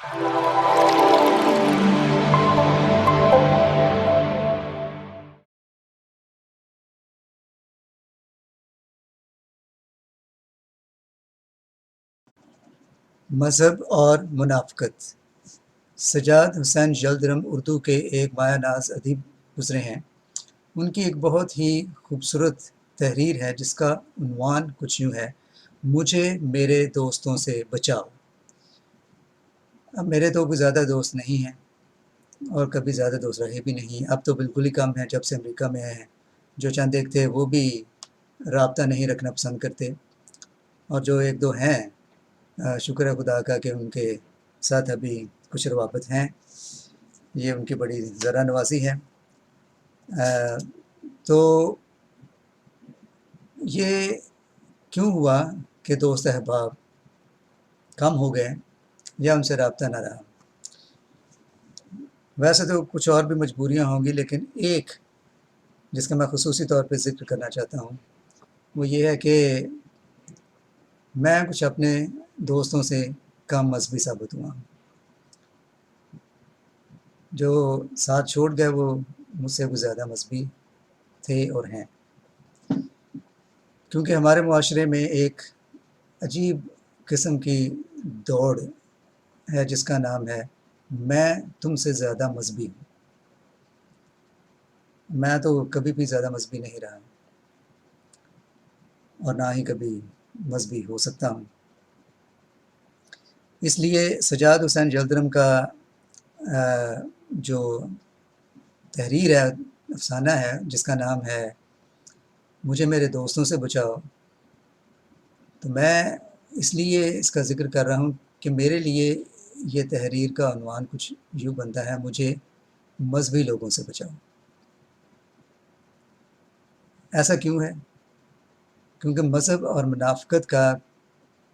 مذہب اور منافقت۔ سجاد حسین یلدرم اردو کے ایک مایہ ناز ادیب گزرے ہیں۔ ان کی ایک بہت ہی خوبصورت تحریر ہے جس کا عنوان کچھ یوں ہے: مجھے میرے دوستوں سے بچاؤ۔ اب میرے تو کوئی زیادہ دوست نہیں ہیں اور کبھی زیادہ دوست رہے بھی نہیں، اب تو بالکل ہی کم ہیں جب سے امریکہ میں آئے ہیں۔ جو چند ایک تھے وہ بھی رابطہ نہیں رکھنا پسند کرتے، اور جو ایک دو ہیں شکر ہے خدا کا کہ ان کے ساتھ ابھی کچھ روابط ہیں، یہ ان کی بڑی ذرا نوازی ہے۔ تو یہ کیوں ہوا کہ دوست احباب کم ہو گئے یا ان سے رابطہ نہ رہا؟ ویسے تو کچھ اور بھی مجبوریاں ہوں گی، لیکن ایک جس کا میں خصوصی طور پہ ذکر کرنا چاہتا ہوں وہ یہ ہے کہ میں کچھ اپنے دوستوں سے کم مذہبی ثابت ہوا ہوں۔ جو ساتھ چھوڑ گئے وہ مجھ سے کچھ زیادہ مذہبی تھے اور ہیں، کیونکہ ہمارے معاشرے میں ایک عجیب قسم کی دوڑ ہے جس کا نام ہے میں تم سے زیادہ مذہبی ہوں۔ میں تو کبھی بھی زیادہ مذہبی نہیں رہا اور نہ ہی کبھی مذہبی ہو سکتا ہوں۔ اس لیے سجاد حسین یلدرم کا جو تحریر ہے، افسانہ ہے جس کا نام ہے مجھے میرے دوستوں سے بچاؤ، تو میں اس لیے اس کا ذکر کر رہا ہوں کہ میرے لیے یہ تحریر کا عنوان کچھ یوں بنتا ہے: مجھے مذہبی لوگوں سے بچاؤ۔ ایسا کیوں ہے؟ کیونکہ مذہب اور منافقت کا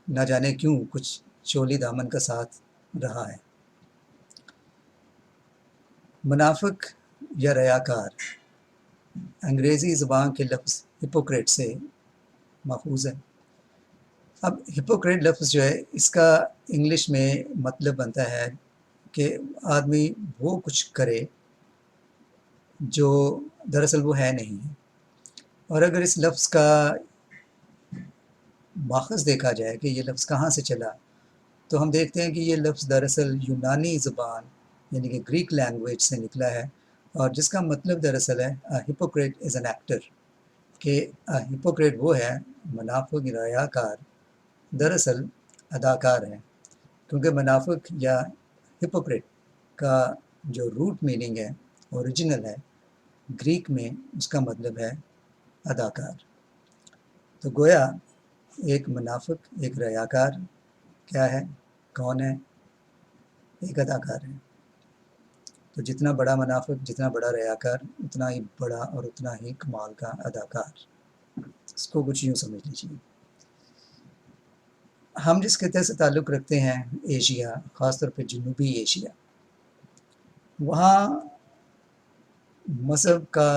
نہ جانے کیوں کچھ چولی دامن کا ساتھ رہا ہے۔ منافق یا ریاکار انگریزی زبان کے لفظ ہپوکریٹ سے ماخوذ ہے۔ اب ہپوکریٹ لفظ جو ہے اس کا انگلش میں مطلب بنتا ہے کہ آدمی وہ کچھ کرے جو دراصل وہ ہے نہیں ہے۔ اور اگر اس لفظ کا ماخذ دیکھا جائے کہ یہ لفظ کہاں سے چلا، تو ہم دیکھتے ہیں کہ یہ لفظ دراصل یونانی زبان یعنی کہ گریک لینگویج سے نکلا ہے، اور جس کا مطلب دراصل ہے ہپوکریٹ از این ایکٹر، کہ ہپوکریٹ وہ ہے، منافق ریاکار دراصل اداکار ہے، کیونکہ منافق یا ہپوکریٹ کا جو روٹ میننگ ہے، اوریجنل ہے گریک میں، اس کا مطلب ہے اداکار۔ تو گویا ایک منافق، ایک ریاکار کیا ہے، کون ہے؟ ایک اداکار ہے۔ تو جتنا بڑا منافق، جتنا بڑا ریاکار، اتنا ہی بڑا اور اتنا ہی کمال کا اداکار۔ اس کو کچھ یوں سمجھ لیجیے۔ ہم جس خطے سے تعلق رکھتے ہیں، ایشیا، خاص طور پہ جنوبی ایشیا، وہاں مذہب کا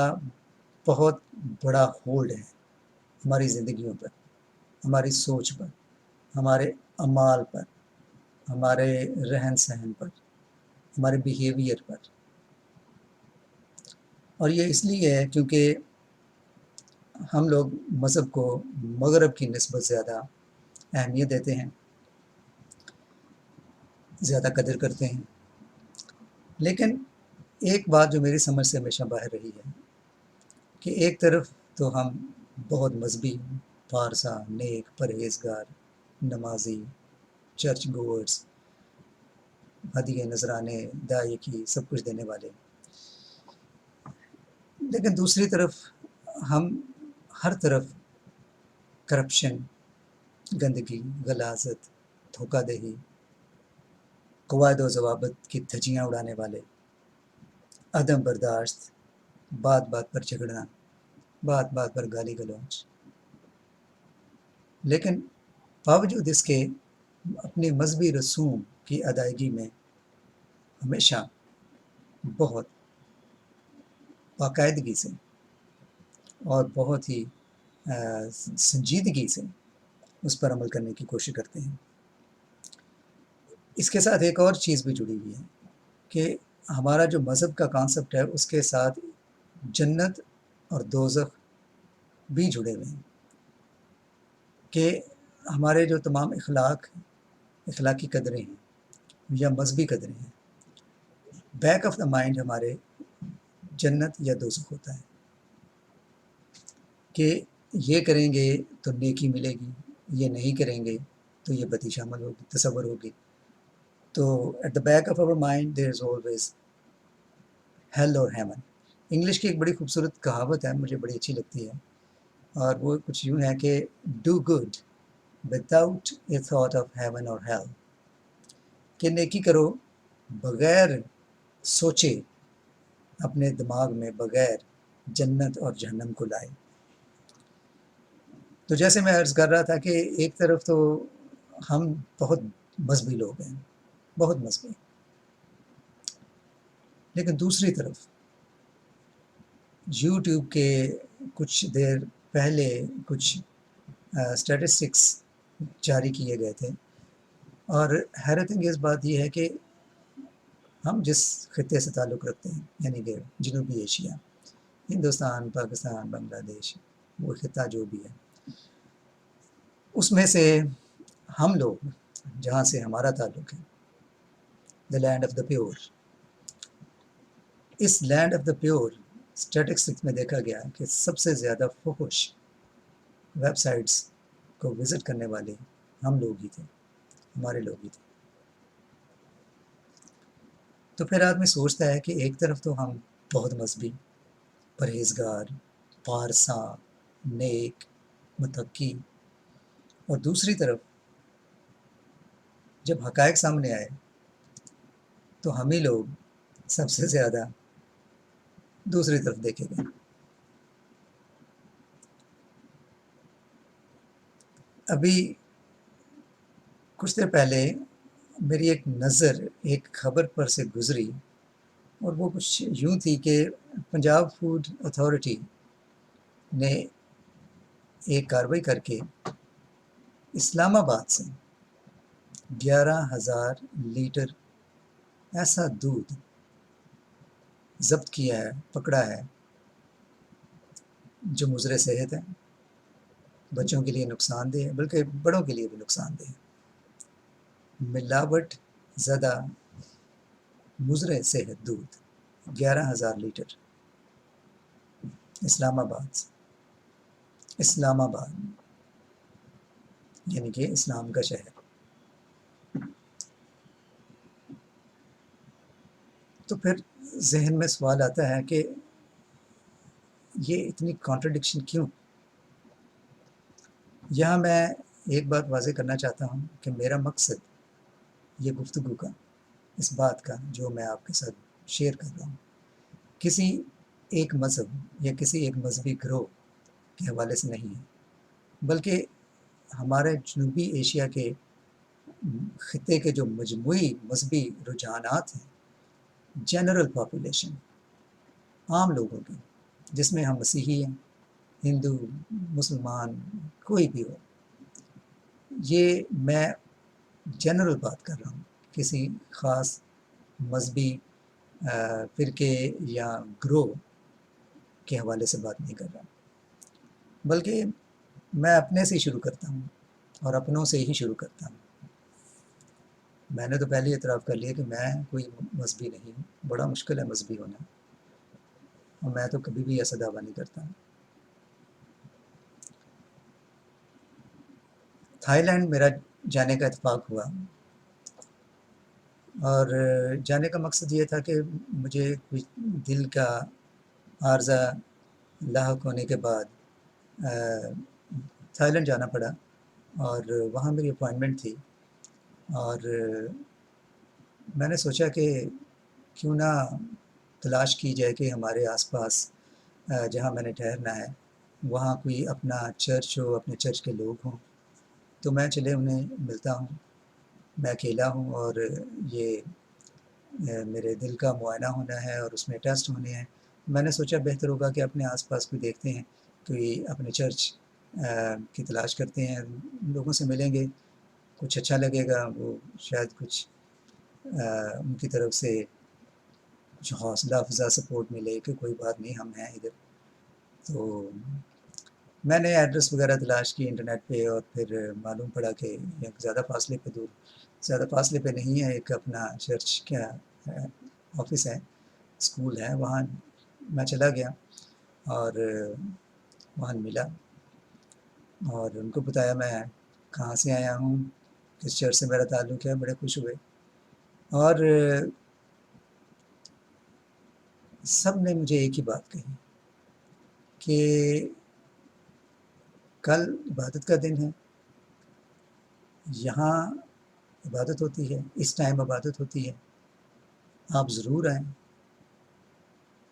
بہت بڑا ہولڈ ہے ہماری زندگیوں پر، ہماری سوچ پر، ہمارے اعمال پر، ہمارے رہن سہن پر، ہمارے بیہیویئر پر۔ اور یہ اس لیے ہے کیونکہ ہم لوگ مذہب کو مغرب کی نسبت زیادہ اہمیت دیتے ہیں، زیادہ قدر کرتے ہیں۔ لیکن ایک بات جو میری سمجھ سے ہمیشہ باہر رہی ہے کہ ایک طرف تو ہم بہت مذہبی، پارسا، نیک، پرہیزگار، نمازی، چرچ گوئرز، ہدیے نذرانے، دائی کی سب کچھ دینے والے، لیکن دوسری طرف ہم ہر طرف کرپشن، گندگی، غلاظت، دھوکہ دہی، قواعد و ضوابط کی دھجیاں اڑانے والے، عدم برداشت، بات بات پر جھگڑنا، بات بات پر گالی گلوچ۔ لیکن باوجود اس کے اپنے مذہبی رسوم کی ادائیگی میں ہمیشہ بہت باقاعدگی سے اور بہت ہی سنجیدگی سے اس پر عمل کرنے کی کوشش کرتے ہیں۔ اس کے ساتھ ایک اور چیز بھی جڑی ہوئی ہے کہ ہمارا جو مذہب کا کانسیپٹ ہے اس کے ساتھ جنت اور دوزخ بھی جڑے ہوئے ہیں، کہ ہمارے جو تمام اخلاقی قدریں ہیں یا مذہبی قدریں ہیں، بیک آف دا مائنڈ ہمارے جنت یا دوزخ ہوتا ہے کہ یہ کریں گے تو نیکی ملے گی، یہ نہیں کریں گے تو یہ بدی شامل ہوگی، تصور ہوگی. تو at the back of our mind there is always hell اور ہیون. انگلش کی ایک بڑی خوبصورت کہاوت ہے، مجھے بڑی اچھی لگتی ہے، اور وہ کچھ یوں ہے کہ do good without a thought of heaven اور ہیل، کہ نیکی کرو بغیر سوچے، اپنے دماغ میں بغیر جنت اور جہنم کو لائے. تو جیسے میں عرض کر رہا تھا کہ ایک طرف تو ہم بہت مذہبی لوگ ہیں، بہت مذہبی، لیکن دوسری طرف یوٹیوب کے کچھ دیر پہلے کچھ اسٹیٹسٹکس جاری کیے گئے تھے، اور حیرت انگیز بات یہ ہے کہ ہم جس خطے سے تعلق رکھتے ہیں، یعنی کہ جنوبی ایشیا، ہندوستان، پاکستان، بنگلہ دیش، وہ خطہ جو بھی ہے، اس میں سے ہم لوگ جہاں سے ہمارا تعلق ہے، the land of the pure, اس land of the pure statistics میں دیکھا گیا کہ سب سے زیادہ فحش ویب سائٹس کو وزٹ کرنے والے ہم لوگ ہی تھے، ہمارے لوگ ہی تھے. تو پھر آدمی سوچتا ہے کہ ایک طرف تو ہم بہت مذہبی، پرہیزگار، پارساں، نیک، متقی، اور دوسری طرف جب حقائق سامنے آئے تو ہم ہی لوگ سب سے زیادہ دوسری طرف دیکھے گئے. ابھی کچھ دیر پہلے میری ایک نظر ایک خبر پر سے گزری، اور وہ کچھ یوں تھی کہ پنجاب فوڈ اتھارٹی نے ایک کارروائی کر کے اسلام آباد سے 11,000 لیٹر ایسا دودھ ضبط کیا ہے، پکڑا ہے، جو مضر صحت ہے، بچوں کے لیے نقصان دہ ہے، بلکہ بڑوں کے لیے بھی نقصان دہ ہے. ملاوٹ زدہ مضر صحت دودھ 11,000 لیٹر اسلام آباد سے. اسلام آباد یعنی کہ اسلام کا شہر. تو پھر ذہن میں سوال آتا ہے کہ یہ اتنی کانٹرڈکشن کیوں؟ یہاں میں ایک بات واضح کرنا چاہتا ہوں کہ میرا مقصد یہ گفتگو کا، اس بات کا جو میں آپ کے ساتھ شیئر کر رہا ہوں، کسی ایک مذہب یا کسی ایک مذہبی گروہ کے حوالے سے نہیں ہے، بلکہ ہمارے جنوبی ایشیا کے خطے کے جو مجموعی مذہبی رجحانات ہیں، جنرل پاپولیشن، عام لوگوں کی، جس میں ہم مسیحی ہیں، ہندو، مسلمان، کوئی بھی ہو، یہ میں جنرل بات کر رہا ہوں، کسی خاص مذہبی فرقے یا گروہ کے حوالے سے بات نہیں کر رہا، بلکہ میں اپنے سے ہی شروع کرتا ہوں اور اپنوں سے ہی شروع کرتا ہوں. میں نے تو پہلے اعتراف کر لیا کہ میں کوئی مذہبی نہیں ہوں، بڑا مشکل ہے مذہبی ہونا، اور میں تو کبھی بھی ایسا دعویٰ نہیں کرتا. تھائی لینڈ میرا جانے کا اتفاق ہوا، اور جانے کا مقصد یہ تھا کہ مجھے کچھ دل کا عارضہ لاحق ہونے کے بعد تھائی لینڈ جانا پڑا، اور وہاں میری اپوائنٹمنٹ تھی، اور میں نے سوچا کہ کیوں نہ تلاش کی جائے کہ ہمارے آس پاس جہاں میں نے ٹھہرنا ہے وہاں کوئی اپنا چرچ ہو، اپنے چرچ کے لوگ ہوں. تو میں چلے انہیں ملتا ہوں. میں اکیلا ہوں، اور یہ میرے دل کا معائنہ ہونا ہے اور اس میں ٹیسٹ ہونے ہیں. میں نے سوچا بہتر ہوگا کہ اپنے آس پاس کوئی دیکھتے ہیں، کوئی اپنے چرچ کی تلاش کرتے ہیں، لوگوں سے ملیں گے، کچھ اچھا لگے گا، وہ شاید کچھ ان کی طرف سے کچھ حوصلہ افزا سپورٹ ملے کہ کوئی بات نہیں، ہم ہیں ادھر. تو میں نے ایڈریس وغیرہ تلاش کی انٹرنیٹ پہ، اور پھر معلوم پڑا کہ ایک زیادہ فاصلے پہ نہیں ہے، ایک اپنا چرچ کا آفس ہے، اسکول ہے، وہاں میں چلا گیا اور وہاں ملا اور ان کو بتایا میں کہاں سے آیا ہوں، کس چرچ سے میرا تعلق ہے. بڑے خوش ہوئے اور سب نے مجھے ایک ہی بات کہی کہ کل عبادت کا دن ہے، یہاں عبادت ہوتی ہے، اس ٹائم عبادت ہوتی ہے، آپ ضرور آئیں.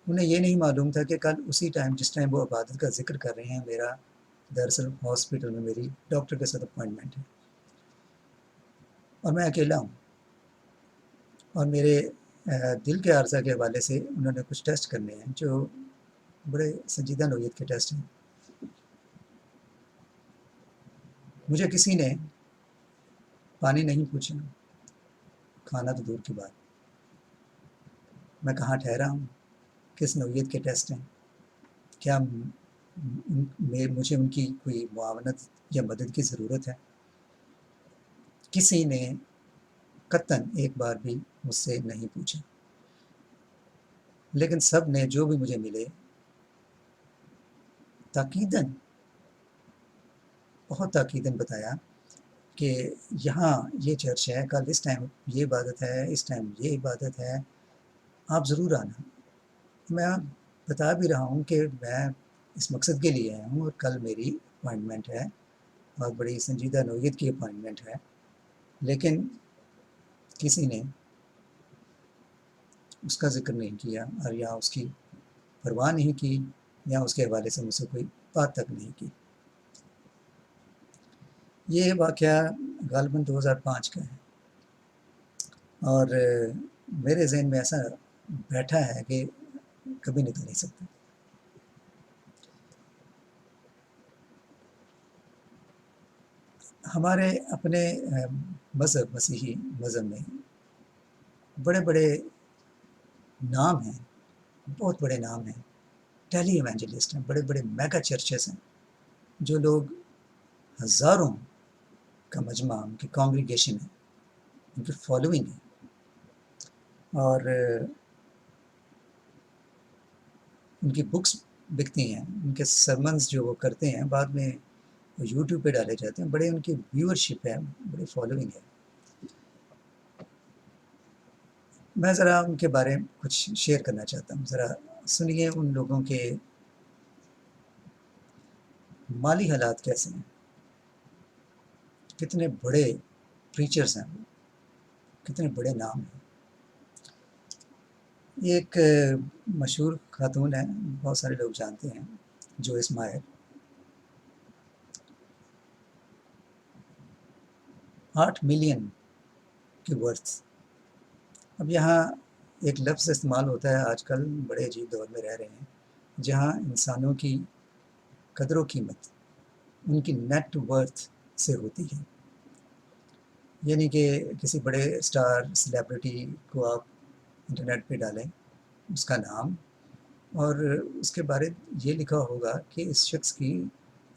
انہیں یہ نہیں معلوم تھا کہ کل اسی ٹائم جس ٹائم وہ عبادت کا ذکر کر رہے ہیں، میرا دراصل ہاسپٹل میں میری ڈاکٹر کے ساتھ اپوائنٹمنٹ ہے اور میں اکیلا ہوں. اور میرے دل کے عارضہ کے حوالے سے انہوں نے کچھ ٹیسٹ کرنے ہیں جو بڑے سنجیدہ نوعیت کے ٹیسٹ ہیں. مجھے کسی نے پانی نہیں پوچھا، کھانا تو دور کی بات. میں کہاں ٹھہرا ہوں، کس نوعیت کے ٹیسٹ ہیں، کیا مجھے ان کی کوئی معاونت یا مدد کی ضرورت ہے. کسی نے قطعاً ایک بار بھی مجھ سے نہیں پوچھا، لیکن سب نے جو بھی مجھے ملے تاکیداً، بہت تاکیداً بتایا کہ یہاں یہ چرچ ہے، کل اس ٹائم یہ عبادت ہے، اس ٹائم یہ عبادت ہے، آپ ضرور آنا. میں بتا بھی رہا ہوں کہ میں اس مقصد کے لیے آیا ہوں اور کل میری اپوائنٹمنٹ ہے اور بڑی سنجیدہ نوعیت کی اپوائنٹمنٹ ہے، لیکن کسی نے اس کا ذکر نہیں کیا اور یا اس کی پرواہ نہیں کی یا اس کے حوالے سے مجھ سے کوئی بات تک نہیں کی. یہ واقعہ غالباً 2005 کا ہے اور میرے ذہن میں ایسا بیٹھا ہے کہ کبھی نکل نہیں سکتا. ہمارے اپنے مذہب، مسیحی مذہب میں بڑے بڑے نام ہیں، بہت بڑے نام ہیں، ٹیلی ایونجلسٹ ہیں، بڑے بڑے میگا چرچز ہیں، جو لوگ ہزاروں کا مجمع، ان کی کانگریگیشن ہے، ان کی فالوئنگ ہے. اور ان کی بکس بکتی ہیں، ان کے سرمنز جو وہ کرتے ہیں بعد میں یوٹیوب پہ ڈالے جاتے ہیں، بڑے ان کی ویورشپ ہے، بڑی فالوئنگ ہے. میں ذرا ان کے بارے میں کچھ شیئر کرنا چاہتا ہوں، ذرا سنیے ان لوگوں کے مالی حالات کیسے ہیں، کتنے بڑے پریچرز ہیں، کتنے بڑے نام ہیں. ایک مشہور خاتون ہے، بہت سارے لوگ جانتے ہیں، جوئس مائر. 8 ملین کی ورتھ. اب یہاں ایک لفظ استعمال ہوتا ہے آج کل، بڑے عجیب دور میں رہ رہے ہیں جہاں انسانوں کی قدر و قیمت ان کی نیٹ ورتھ سے ہوتی ہے. یعنی کہ کسی بڑے اسٹار سلیبریٹی کو آپ انٹرنیٹ پہ ڈالیں اس کا نام، اور اس کے بارے یہ لکھا ہوگا کہ اس شخص کی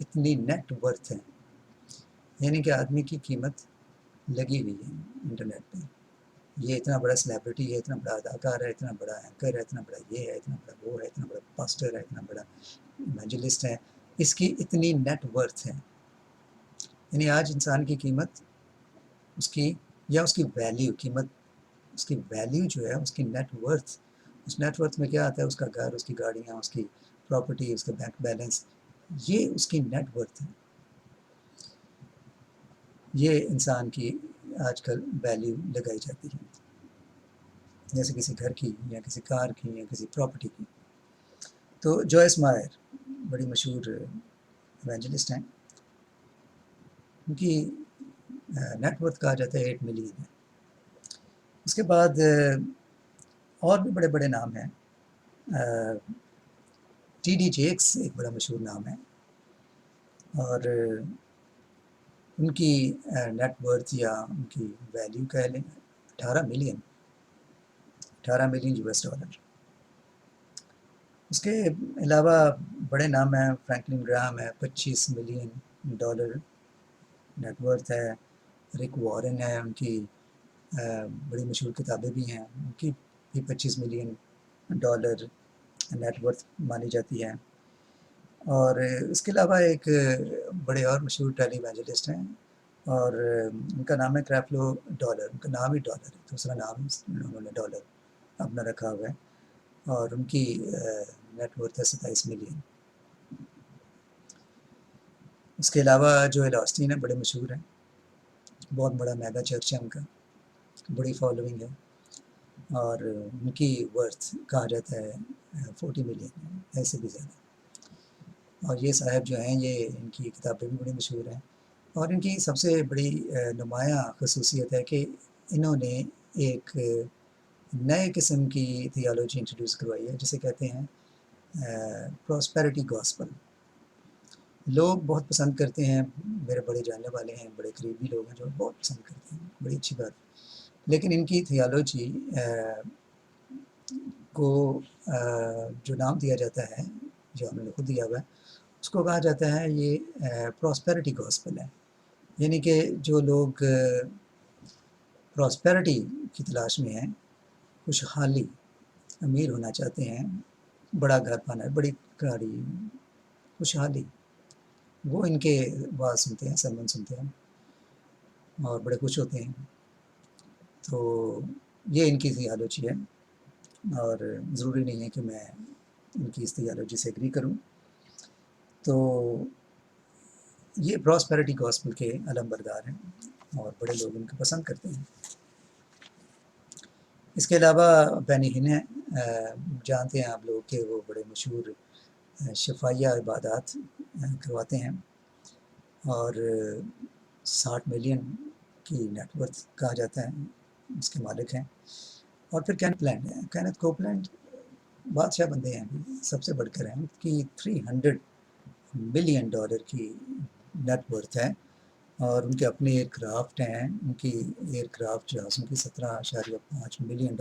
اتنی نیٹ ورتھ ہے، یعنی کہ آدمی کی قیمت لگی ہوئی ہے انٹرنیٹ پہ. یہ اتنا بڑا سلیبریٹی ہے، اتنا بڑا اداکار ہے، اتنا بڑا اینکر ہے، اتنا بڑا یہ ہے، اتنا بڑا وہ ہے، اتنا بڑا پاسٹر ہے، اتنا بڑا ایونجلسٹ ہے، اس کی اتنی نیٹ ورتھ ہے. یعنی آج انسان کی قیمت اس کی، یا اس کی ویلیو، قیمت، اس کی ویلیو جو ہے اس کی نیٹ ورتھ. اس نیٹ ورتھ میں کیا آتا ہے؟ اس کا گھر، اس کی گاڑیاں، اس کی پراپرٹی، اس کا بینک بیلنس، یہ اس کی نیٹ ورتھ ہے. یہ انسان کی آج کل ویلیو لگائی جاتی ہے، جیسے کسی گھر کی یا کسی کار کی یا کسی پراپرٹی کی. تو جوائس مائر بڑی مشہور ایونجلسٹ ہیں، ان کی نیٹ ورتھ کہا جاتا ہے 8 ملین ہے. اس کے بعد اور بھی بڑے بڑے نام ہیں. ٹی ڈی جیکس ایک بڑا مشہور نام ہے، اور ان کی نیٹ ورتھ یا ان کی ویلیو کہہ لیں 18 ملین US ڈالر۔ اس کے علاوہ بڑے نام ہیں، فرینکلن گراہم ہے، $25 ملین نیٹ ورتھ ہے۔ رک وارن ہے، ان کی بڑی مشہور کتابیں بھی ہیں، ان کی بھی $25 ملین نیٹ ورتھ مانی جاتی ہے۔ اور اس کے علاوہ ایک بڑے اور مشہور ٹیلی ایونجلسٹ ہیں، اور ان کا نام ہے کریفلو ڈالر، ان کا نام ہی ڈالر ہے، دوسرا نام انہوں نے ڈالر اپنا رکھا ہوا ہے، اور ان کی نیٹ ورتھ ہے 27 ملین۔ اس کے علاوہ جوئل آسٹین ہے، بڑے مشہور ہیں، بہت بڑا میگا چرچ ہے ان کا، بڑی فالوئنگ ہے، اور ان کی ورتھ کہا جاتا ہے 40 ملین، ایسے بھی زیادہ۔ اور یہ صاحب جو ہیں، یہ ان کی کتابیں بھی بڑی مشہور ہیں، اور ان کی سب سے بڑی نمایاں خصوصیت ہے کہ انہوں نے ایک نئے قسم کی تھیالوجی انٹروڈیوس کروائی ہے، جسے کہتے ہیں پراسپیرٹی گاسپل۔ لوگ بہت پسند کرتے ہیں، میرے بڑے جاننے والے ہیں، بڑے قریبی لوگ ہیں جو بہت پسند کرتے ہیں، بڑی اچھی بات۔ لیکن ان کی تھیالوجی کو جو نام دیا جاتا ہے، جو ہم نے خود دیا ہوا ہے، اس کو کہا جاتا ہے یہ پراسپیرٹی گاسپل ہے، یعنی کہ جو لوگ پراسپیرٹی کی تلاش میں ہیں، خوشحالی، امیر ہونا چاہتے ہیں، بڑا گھر پانا ہے، بڑی گاڑی، خوشحالی، وہ ان کے بات سنتے ہیں، سرمن سنتے ہیں اور بڑے خوش ہوتے ہیں۔ تو یہ ان کی تھیالوجی ہے، اور ضروری نہیں ہے کہ میں ان کی اس تھیالوجی سے ایگری کروں۔ تو یہ پراسپیرٹی گاسپل کے علم بردار ہیں، اور بڑے لوگ ان کو پسند کرتے ہیں۔ اس کے علاوہ بینی ہن ہیں، جانتے ہیں آپ لوگ کہ وہ بڑے مشہور شفائیہ عبادات کرواتے ہیں، اور 60 ملین کی نیٹ ورتھ کہا جاتا ہے، اس کے مالک ہیں۔ اور پھر کینتھ کوپلینڈ بادشاہ بندے ہیں، سب سے بڑھ کر ہیں، ان کی $300 ملین کی نیٹ ورتھ ہے، اور ان کے اپنے ایئر کرافٹ ہیں، ان کی ایئر کرافٹ جہازوں کی $17.5 ملین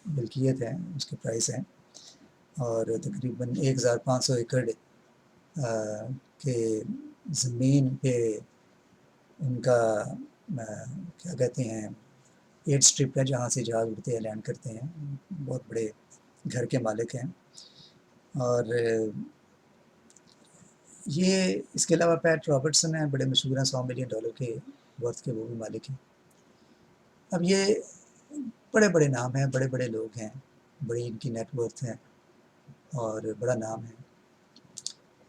ملکیت ہے، اس کے پرائس ہیں، اور تقریباً 1500 ایکڑ کے زمین پہ ان کا کیا کہتے ہیں ایئر اسٹرپ ہے، جہاں سے جہاز اڑتے ہیں، لینڈ کرتے ہیں، بہت بڑے گھر کے مالک ہیں۔ اور یہ اس کے علاوہ پیٹ رابرٹسن ہیں، بڑے مشہور ہیں، $100 ملین کے ورتھ کے وہ بھی مالک ہیں۔ اب یہ بڑے بڑے نام ہیں، بڑے بڑے لوگ ہیں، بڑی ان کی نیٹ ورتھ ہے اور بڑا نام ہے،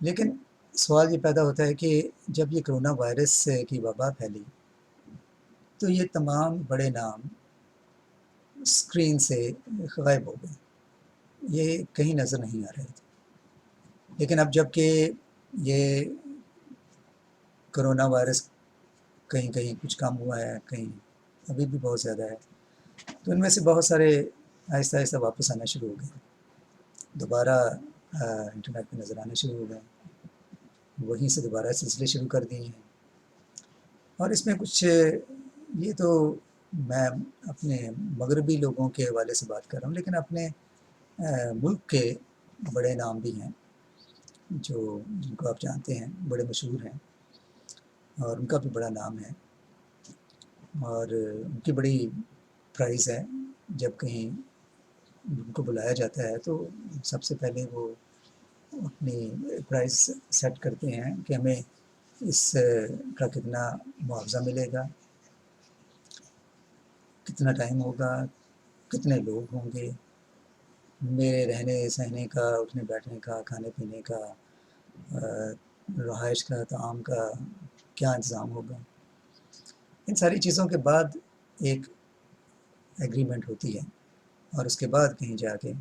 لیکن سوال یہ پیدا ہوتا ہے کہ جب یہ کرونا وائرس کی وبا پھیلی تو یہ تمام بڑے نام اسکرین سے غائب ہو گئے، یہ کہیں نظر نہیں آ رہے تھے۔ لیکن اب جب کہ یہ کرونا وائرس کہیں کہیں کچھ کم ہوا ہے، کہیں ابھی بھی بہت زیادہ ہے، تو ان میں سے بہت سارے آہستہ آہستہ واپس آنا شروع ہو گئے، دوبارہ انٹرنیٹ پہ نظر آنے شروع ہو گئے، وہیں سے دوبارہ سلسلے شروع کر دیے ہیں۔ اور اس میں کچھ یہ تو میں اپنے مغربی لوگوں کے حوالے سے بات کر رہا ہوں، لیکن اپنے ملک کے بڑے نام بھی ہیں جو جن کو آپ جانتے ہیں، بڑے مشہور ہیں، اور ان کا بھی بڑا نام ہے، اور ان کی بڑی پرائز ہے۔ جب کہیں ان کو بلایا جاتا ہے تو سب سے پہلے وہ اپنی پرائز سیٹ کرتے ہیں کہ ہمیں اس کا کتنا معاوضہ ملے گا، کتنا ٹائم ہوگا، کتنے لوگ ہوں گے، میرے رہنے سہنے کا، اٹھنے بیٹھنے کا، کھانے پینے کا، رہائش کا، طعام کا کیا انتظام ہوگا۔ ان ساری چیزوں کے بعد ایک ایگریمنٹ ہوتی ہے، اور اس کے بعد کہیں جا کے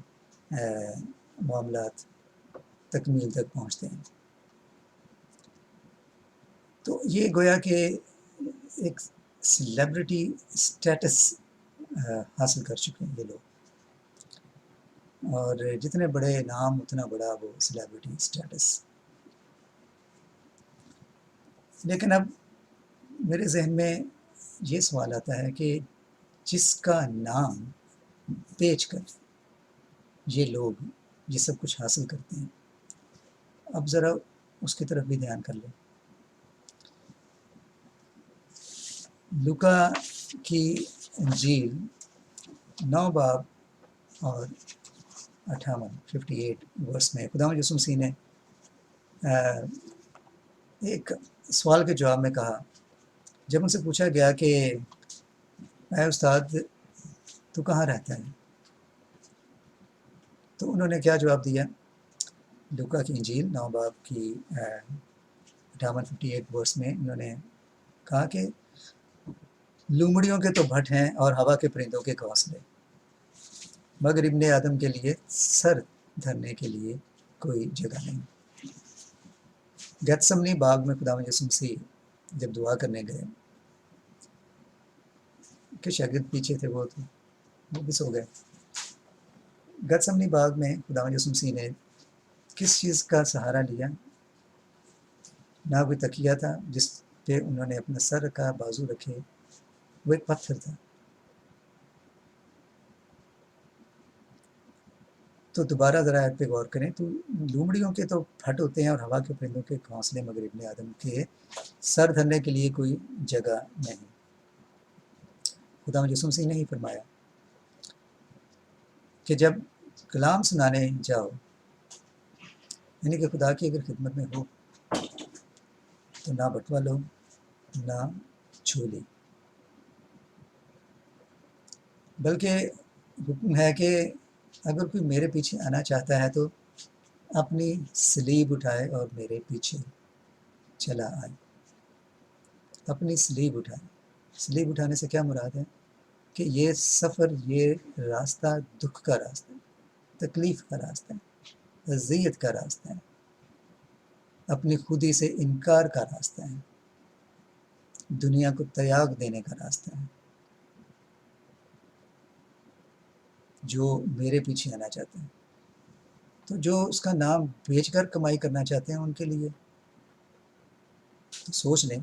معاملات تکمیل تک پہنچتے ہیں۔ تو یہ گویا کہ ایک سیلیبریٹی اسٹیٹس حاصل کر چکے ہیں یہ لوگ، اور جتنے بڑے نام اتنا بڑا وہ سیلیبریٹی اسٹیٹس۔ لیکن اب میرے ذہن میں یہ سوال آتا ہے کہ جس کا نام بیچ کر یہ لوگ یہ سب کچھ حاصل کرتے ہیں، اب ذرا اس کی طرف بھی دھیان کر لیں۔ لوکا کی انجیل 9 باب اور 58 ورس میں خداوند یسوع مسیح نے ایک سوال کے جواب میں کہا، جب ان سے پوچھا گیا کہ اے استاد تو کہاں رہتا ہے، تو انہوں نے کیا جواب دیا؟ لوکا کی انجیل 9 باب کی 58 ورس میں انہوں نے کہا کہ لومڑیوں کے تو بھٹ ہیں اور ہوا کے پرندوں کے گھونسلے، مگر ابن آدم کے لیے سر دھرنے کے لیے کوئی جگہ نہیں۔ گیتسمنی باغ میں خداوند یسوع مسیح جب دعا کرنے گئے کہ شاگرد پیچھے تھے، وہ بھی سو گئے۔ گیتسمنی باغ میں خداوند یسوع مسیح نے کس چیز کا سہارا لیا؟ نہ کوئی تکیہ تھا جس پہ انہوں نے اپنا سر کا بازو رکھے، وہ ایک پتھر تھا۔ تو دوبارہ ذرا آیت پہ غور کریں تو لومڑیوں کے تو پھٹ ہوتے ہیں اور ہوا کے پرندوں کے گھونسلے، مگر ابن آدم کے سر دھرنے کے لیے کوئی جگہ نہیں۔ خداوند یسوع مسیح نے ہی فرمایا کہ جب کلام سنانے جاؤ، یعنی کہ خدا کی اگر خدمت میں ہو تو نہ بٹوا لو نہ جھولی، بلکہ حکم ہے کہ اگر کوئی میرے پیچھے آنا چاہتا ہے تو اپنی صلیب اٹھائے اور میرے پیچھے چلا آئے۔ اپنی صلیب اٹھائے، صلیب اٹھانے سے کیا مراد ہے؟ کہ یہ سفر، یہ راستہ دکھ کا راستہ ہے، تکلیف کا راستہ ہے، اذیت کا راستہ ہے، اپنی خودی سے انکار کا راستہ ہے، دنیا کو تیاگ دینے کا راستہ ہے۔ جو میرے پیچھے آنا چاہتے ہیں، تو جو اس کا نام بیچ کر کمائی کرنا چاہتے ہیں ان کے لیے تو سوچ لیں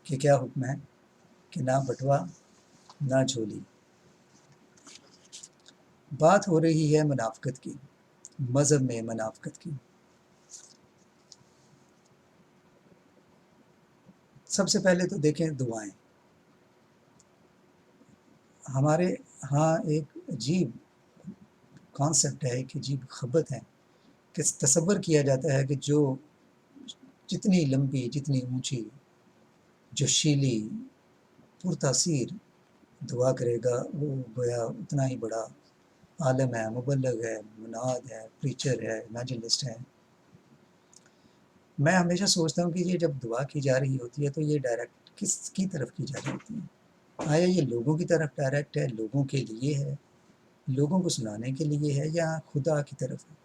کہ کیا حکم ہے کہ نہ بٹوا نہ جھولی۔ بات ہو رہی ہے منافقت کی، مذہب میں منافقت کی۔ سب سے پہلے تو دیکھیں دعائیں۔ ہمارے ہاں ایک عجیب کانسیپٹ ہے، ایک عجیب خبت ہے کہ تصور کیا جاتا ہے کہ جو جتنی لمبی، جتنی اونچی، جوشیلی، پرتاثیر دعا کرے گا وہ گویا اتنا ہی بڑا عالم ہے، مبلغ ہے، مناد ہے، پریچر ہے، ایوانجلسٹ ہے۔ میں ہمیشہ سوچتا ہوں کہ یہ جب دعا کی جا رہی ہوتی ہے تو یہ ڈائریکٹ کس کی طرف کی جا رہی ہوتی ہے؟ آیا یہ لوگوں کی طرف ڈائریکٹ ہے، لوگوں کے لیے ہے، لوگوں کو سنانے کے لیے ہے، یا خدا کی طرف ہے؟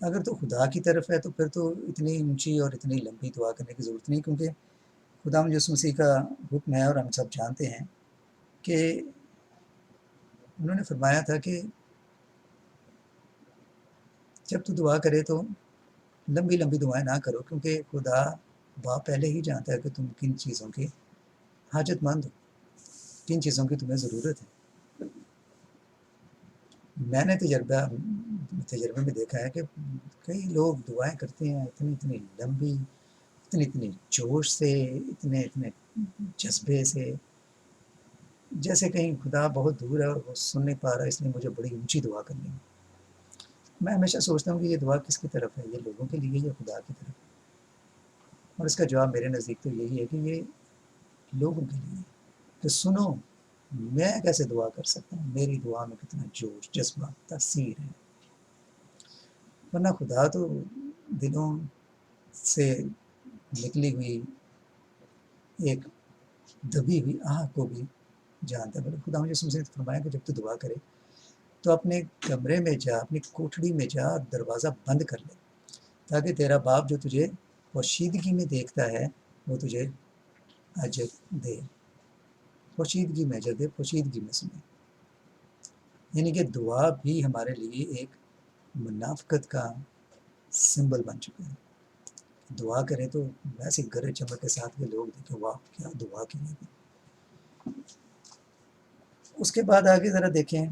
اگر تو خدا کی طرف ہے تو پھر تو اتنی اونچی اور اتنی لمبی دعا کرنے کی ضرورت نہیں، کیونکہ خداوند یسوع مسیح کا حکم ہے اور ہم سب جانتے ہیں کہ انہوں نے فرمایا تھا کہ جب تو دعا کرے تو لمبی لمبی دعائیں نہ کرو، کیونکہ خدا باپ پہلے ہی جانتا ہے کہ تم کن چیزوں کے حاجت مند ہو، کن چیزوں کی تمہیں ضرورت ہے۔ میں نے تجربے میں دیکھا ہے کہ کئی لوگ دعائیں کرتے ہیں اتنی اتنی لمبی، اتنی اتنی جوش سے، اتنے اتنے جذبے سے، جیسے کہیں خدا بہت دور ہے اور وہ سن نہیں پا رہا، اس لیے مجھے بڑی اونچی دعا کرنی ہے۔ میں ہمیشہ سوچتا ہوں کہ یہ دعا کس کی طرف ہے، یہ لوگوں کے لیے یا خدا کی طرف؟ اور اس کا جواب میرے نزدیک تو یہی ہے کہ یہ لوگوں کے لیے، کہ سنو میں کیسے دعا کر سکتا ہوں، میری دعا میں کتنا جوش، جذبہ، تاثیر ہے۔ ورنہ خدا تو دلوں سے نکلی ہوئی ایک دبی ہوئی آہ کو بھی جانتا ہے۔ بلکہ خدا مجھے سمجھے فرمایا کہ جب تو دعا کرے تو اپنے کمرے میں جا، اپنی کوٹھڑی میں جا، دروازہ بند کر لے، تاکہ تیرا باپ جو تجھے پوشیدگی میں دیکھتا ہے وہ تجھے اجر دے۔ پوشیدگی میں اجر دے، پوشیدگی میں سنے۔ یعنی کہ دعا بھی ہمارے لیے ایک منافقت کا سمبل بن چکا ہے۔ دعا کریں تو ویسے گرج چمک کے ساتھ کے لوگ دیکھیں واہ کیا دعا کی ہے، اس کے بعد آگے ذرا دیکھیں،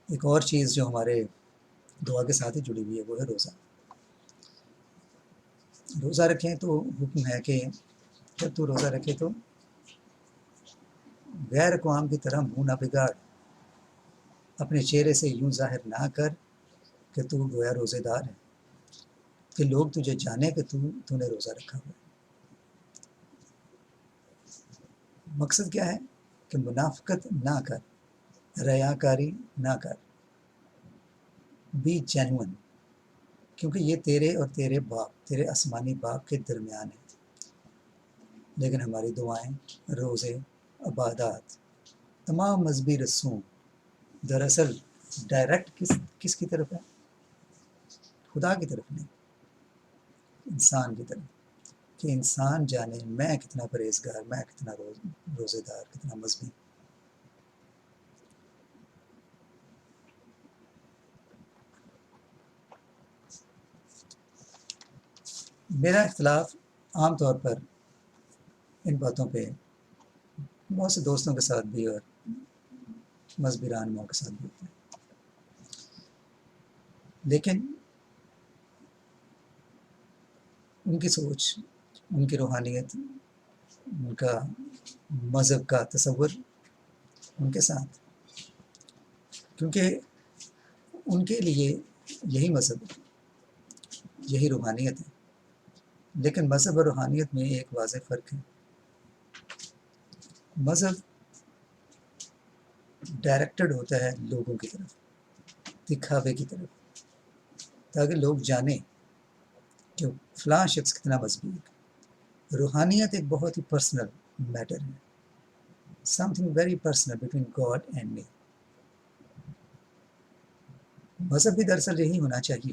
ایک اور چیز جو ہمارے دعا کے ساتھ ہی جڑی ہوئی ہے وہ ہے روزہ. روزہ رکھیں تو حکم ہے کہ جب تو روزہ رکھے تو غیر اقوام کی طرح منہ نہ بگاڑ، اپنے چہرے سے یوں ظاہر نہ کر کہ تو گویا روزے دار ہے، کہ لوگ تجھے جانے کہ تو نے روزہ رکھا ہوا ہے. مقصد کیا ہے کہ منافقت نہ کر، ریاکاری نہ کر، بی جینون، کیونکہ یہ تیرے اور تیرے باپ، تیرے آسمانی باپ کے درمیان ہے. لیکن ہماری دعائیں، روزے، عبادات، تمام مذہبی رسوم دراصل ڈائریکٹ کس کی طرف ہے؟ خدا کی طرف نہیں، انسان کی طرف، کہ انسان جانے میں کتنا پرہیزگار، میں کتنا روزے دار، کتنا مذہبی. میرا اختلاف عام طور پر ان باتوں پہ بہت سے دوستوں کے ساتھ بھی اور مذہبی رہنماؤں کے ساتھ بھی ہوتا ہے، لیکن ان کی سوچ، ان کی روحانیت، ان کا مذہب کا تصور ان کے ساتھ، کیونکہ ان کے لیے یہی مذہب، یہی روحانیت ہے. لیکن مذہب اور روحانیت میں ایک واضح فرق ہے. مذہب ڈائریکٹڈ ہوتا ہے لوگوں کی طرف، دکھاوے کی طرف، تاکہ لوگ جانیں کہ فلاں شخص کتنا مذہبی ہے. روحانیت ایک بہت ہی پرسنل میٹر ہے، some thing very personal between God and me. مذہب بھی دراصل یہی ہونا چاہیے.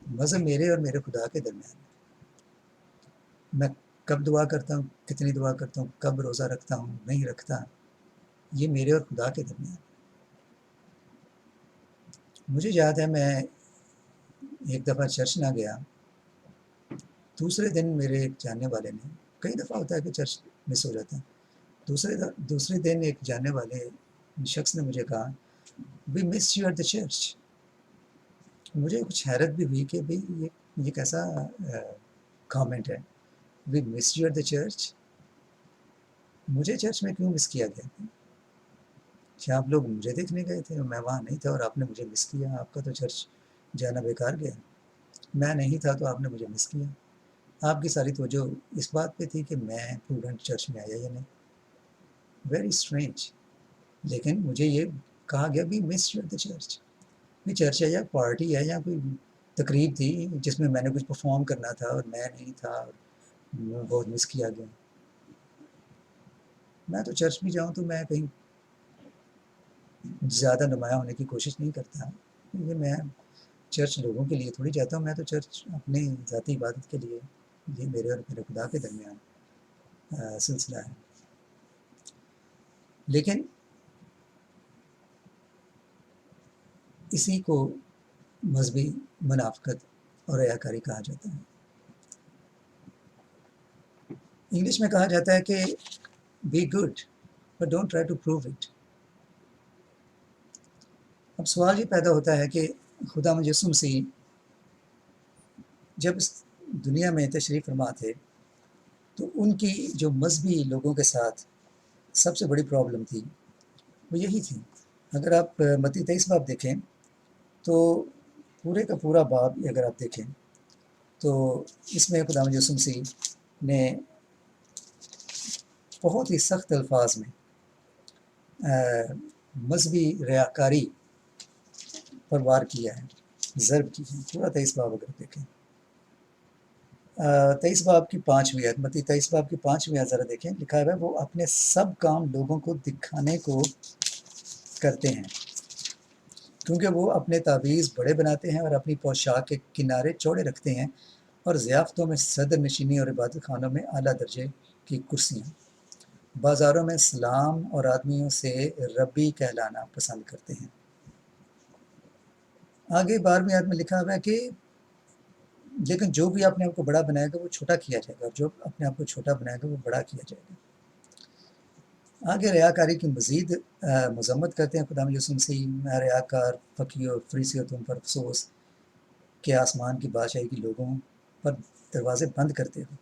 مذہب میرے اور میرے خدا کے درمیان ہے. میں کب دعا کرتا ہوں، کتنی دعا کرتا ہوں، کب روزہ رکھتا ہوں، نہیں رکھتا، یہ میرے اور خدا کے درمیان ہے. مجھے یاد ہے میں ایک دفعہ چرچ نہ گیا، دوسرے دن میرے ایک جاننے والے نے، کئی دفعہ ہوتا ہے کہ چرچ مس ہو جاتا ہے، دوسرے دن ایک جاننے والے شخص نے مجھے کہا we miss you at the church. مجھے کچھ حیرت بھی ہوئی کہ بھئی یہ کیسا کامنٹ ہے، we miss you at the church. مجھے چرچ میں کیوں مس کیا گیا؟ کیا آپ لوگ مجھے دیکھنے گئے تھے اور میں وہاں نہیں تھا اور آپ نے مجھے مس کیا؟ آپ کا تو چرچ جانا بیکار گیا. میں نہیں تھا تو آپ نے مجھے مس کیا. آپ کی ساری توجہ اس بات پہ تھی کہ میں پروڈنٹ چرچ میں آیا یا نہیں. Very strange. لیکن مجھے یہ کہا گیا بھی miss you at the church. بھی چرچ ہے یا پارٹی ہے یا کوئی تقریب تھی جس میں نے کچھ پرفارم کرنا تھا اور میں نہیں تھا اور بہت مس کیا گیا. میں تو چرچ بھی جاؤں تو میں کہیں زیادہ نمایاں ہونے کی کوشش نہیں کرتا. یہ میں چرچ لوگوں کے لیے تھوڑی جاتا ہوں، میں تو چرچ اپنے ذاتی عبادت کے لیے، یہ میرے اور میرے خدا کے درمیان سلسلہ ہے. لیکن اسی کو مذہبی منافقت اور ریاکاری کہا جاتا ہے. انگلش میں کہا جاتا ہے کہ be good but don't try to prove it. اب سوال یہ پیدا ہوتا ہے کہ خدا مجسم مسیح جب اس دنیا میں تشریف فرما تھے تو ان کی جو مذہبی لوگوں کے ساتھ سب سے بڑی پرابلم تھی وہ یہی تھی. اگر آپ متی 23 باب دیکھیں تو پورے کا پورا باب اگر آپ دیکھیں تو اس میں خدا مجسم مسیح نے بہت ہی سخت الفاظ میں مذہبی ریاکاری پر وار کیا ہے، ضرب کی ہے. پورا 23 باب اگر دیکھیں، 23 باب کی 5ویں آیت، متی 23 باب کی 5ویں آیت ذرا دیکھیں. لکھا ہے وہ اپنے سب کام لوگوں کو دکھانے کو کرتے ہیں، کیونکہ وہ اپنے تعویذ بڑے بناتے ہیں اور اپنی پوشاک کے کنارے چوڑے رکھتے ہیں اور ضیافتوں میں صدر نشینی اور عبادت خانوں میں اعلیٰ درجے کی کرسیاں، بازاروں میں سلام اور آدمیوں سے ربی کہلانا پسند کرتے ہیں. آگے 12ویں آیت میں لکھا ہوا ہے کہ لیکن جو بھی اپنے آپ کو بڑا بنائے گا وہ چھوٹا کیا جائے گا، اور جو اپنے آپ کو چھوٹا بنائے گا وہ بڑا کیا جائے گا. آگے ریاکاری کی مزید مذمت کرتے ہیں خدا یسوع مسیح، میں ریاکار فقیر فریسی تم پر افسوس کہ آسمان کی بادشاہی کی لوگوں پر دروازے بند کرتے ہو،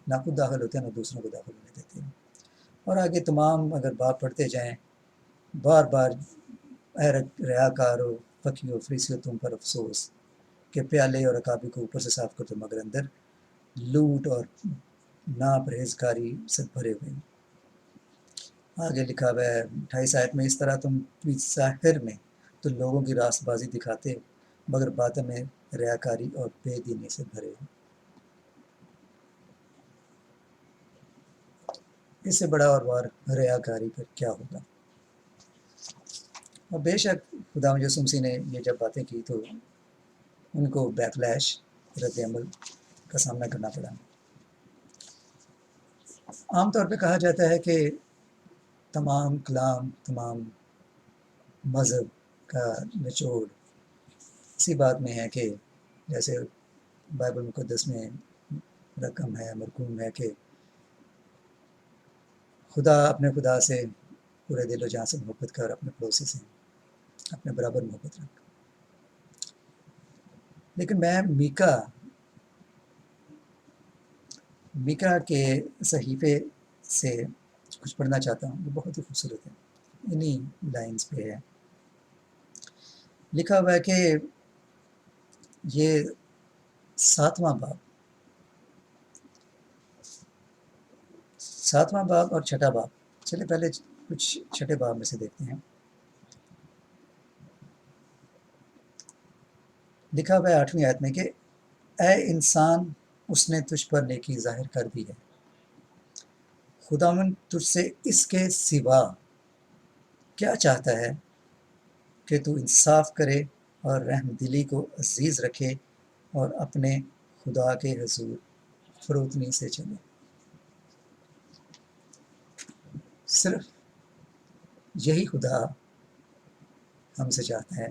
نہ خود داخل ہوتے ہیں نہ دوسروں کو داخل ہونے دیتے ہیں۔ اور آگے تمام اگر بات پڑھتے جائیں، بار بار اے ریاکار و فقیر و فریسی تم پر افسوس کہ پیالے اور رکابی کو اوپر سے صاف کرتے مگر اندر لوٹ اور ناپرہیزکاری سے بھرے ہوئے۔ آگے لکھا ہوا ہے 28 آیت میں، اس طرح تم ظاہر میں تو لوگوں کی راست بازی دکھاتے ہو مگر باطن میں ریاکاری اور بے دینی سے بھرے ہو۔ اس سے بڑا اور وار ریاکاری پر کیا ہوگا؟ اور بے شک خدا یسوع مسیح نے یہ جب باتیں کی تو ان کو بیکلیش رد عمل کا سامنا کرنا پڑا۔ عام طور پہ کہا جاتا ہے کہ تمام کلام، تمام مذہب کا نچوڑ اسی بات میں ہے کہ جیسے بائبل مقدس میں رقم ہے، مرقوم ہے کہ خدا اپنے خدا سے پورے دل و جان سے محبت کر، اپنے پڑوسی سے اپنے برابر محبت رکھ۔ لیکن میں میکا کے صحیفے سے کچھ پڑھنا چاہتا ہوں، وہ بہت ہی خوبصورت ہے، انہی لائنز پہ ہے۔ لکھا ہوا ہے کہ یہ 7واں باب اور 6واں باب، چلے پہلے کچھ 6 باب میں سے دیکھتے ہیں۔ لکھا ہوا ہے 8ویں آیت میں کہ اے انسان، اس نے تجھ پر نیکی ظاہر کر دی ہے، خداوند تجھ سے اس کے سوا کیا چاہتا ہے کہ تو انصاف کرے اور رحم دلی کو عزیز رکھے اور اپنے خدا کے حضور فروتنی سے چلے۔ صرف یہی خدا ہم سے چاہتا ہے،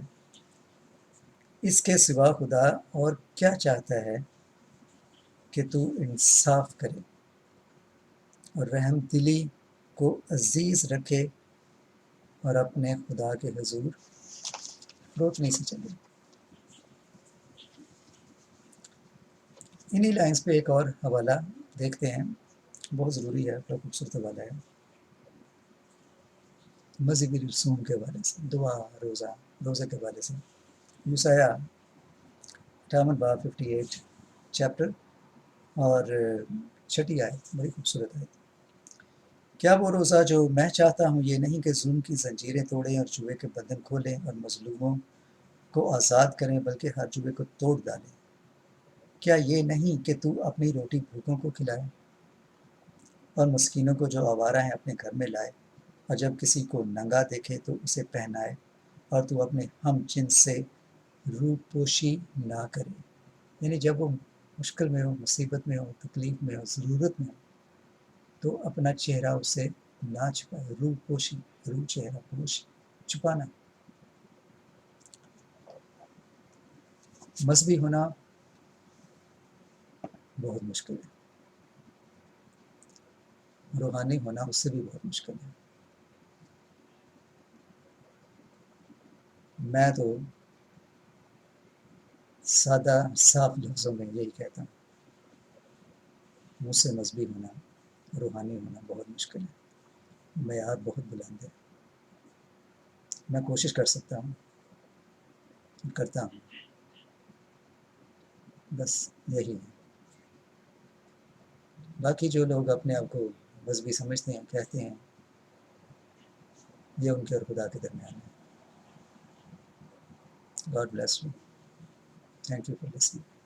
اس کے سوا خدا اور کیا چاہتا ہے کہ تو انصاف کرے اور رحم دلی کو عزیز رکھے اور اپنے خدا کے حضور فروتنی سے چلے۔ انہی لائنز پہ ایک اور حوالہ دیکھتے ہیں، بہت ضروری ہے، بہت خوبصورت حوالہ ہے، مذہبی رسوم کے حوالے سے، دعا روزے کے حوالے سے۔ یوسیہ 58 باب 58 چیپٹر اور 6 آیت، بڑی خوبصورت آیت۔ کیا وہ روزہ جو میں چاہتا ہوں یہ نہیں کہ ظلم کی زنجیریں توڑیں اور جوئے کے بندھن کھولیں اور مظلوموں کو آزاد کریں بلکہ ہر جوئے کو توڑ ڈالیں؟ کیا یہ نہیں کہ تو اپنی روٹی بھوکوں کو کھلائے اور مسکینوں کو جو آوارہ ہیں اپنے گھر میں لائے، اور جب کسی کو ننگا دیکھے تو اسے پہنائے، اور تو اپنے ہم جنس سے روپوشی نہ کرے؟ یعنی جب وہ مشکل میں ہو، مصیبت میں ہو، تکلیف میں ہو، ضرورت میں ہو، تو اپنا چہرہ اس سے نہ چھپائے۔ روپوشی، چہرہ پوش، چھپانا۔ مذہبی ہونا بہت مشکل ہے، روحانی ہونا اس سے بھی بہت مشکل ہے۔ میں تو سادہ صاف لفظوں میں یہی کہتا ہوں، مجھ سے مذہبی ہونا، روحانی ہونا بہت مشکل ہے، معیار بہت بلند ہے۔ میں کوشش کر سکتا ہوں، کرتا ہوں، بس یہی ہے۔ باقی جو لوگ اپنے آپ کو مذہبی سمجھتے ہیں، کہتے ہیں، یہ ان کے اور خدا کے درمیان ہے۔ God bless you. Thank you for listening.